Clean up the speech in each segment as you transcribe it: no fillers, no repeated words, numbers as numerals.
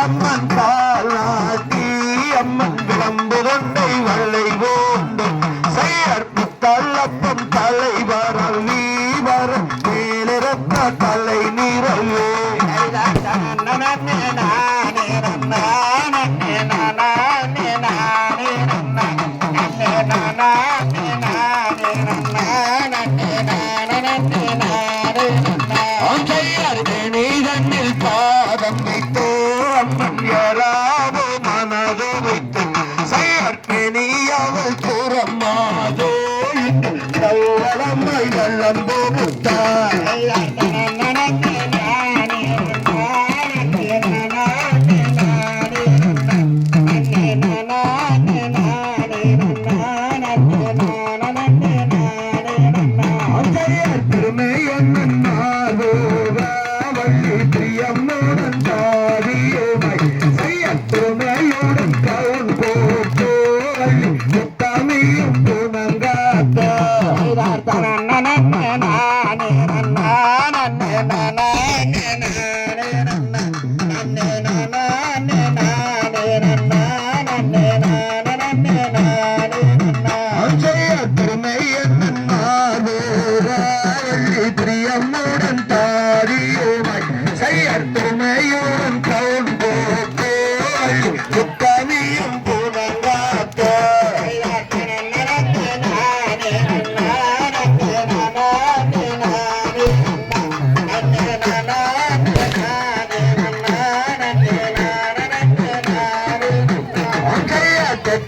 அம்மன் பாலாட்டி அம்மன் விளம்பு கொண்டை வள்ளை போண்டும் செய்யர் முத்தல்லப்பம் தலைவரம் நீ வரம் மேலிருந்த தலை நீரல்லே நீதன்னில் பாதம் வைத்தோ அம்மன் யாராவோ மனதோ வைத்து செயற்கெனியவள் புறமாதோ வளமை வள்ளம் போட்டார் பெருமை பிரியம்முடன் சாதியுமாய் செய்யத்துணையுடன் கவுன் போட்டோ முத்தமியும் துணங்காத்தோ திருமை பிரியம்முடன் தாரியுமாய் செயற்துணையுடன் கவுன் போட்டோ முத்தமியும் புனங்காத்தோ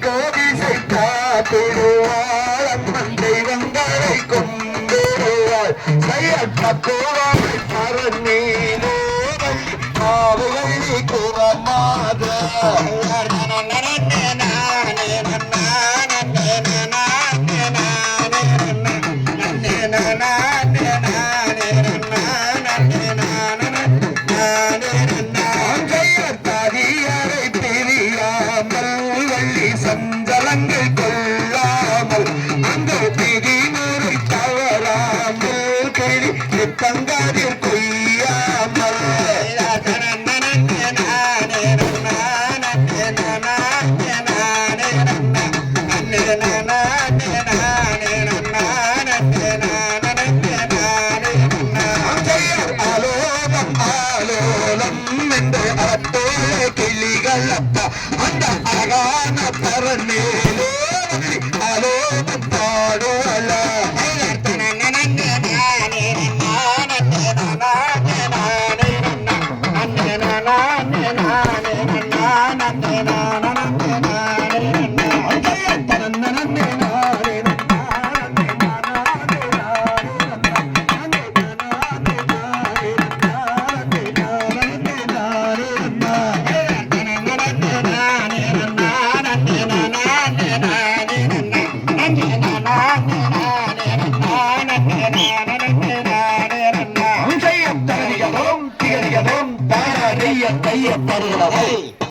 கோதிசை காத்திடுவாள் அம்மன் தெய்வங்களை கொண்டிடுவாள் செயற்பக்குவாள் பரநீரோ ஆவுகளை குறமாத ததியரை பிரியாமல் வள்ளி சஞ்சலங்கள் கொள்ளாமல் அங்கு விதிமுறை தவறாமல் கிளி தங்காதில் கொய்யாமல் ஆலோலம் ஆலோலம் என்று அத்தோல கிளிகள் அப்பா அந்த அழகான பரநேலோ ஆலோலம் பாடோல தைய தருகிறதை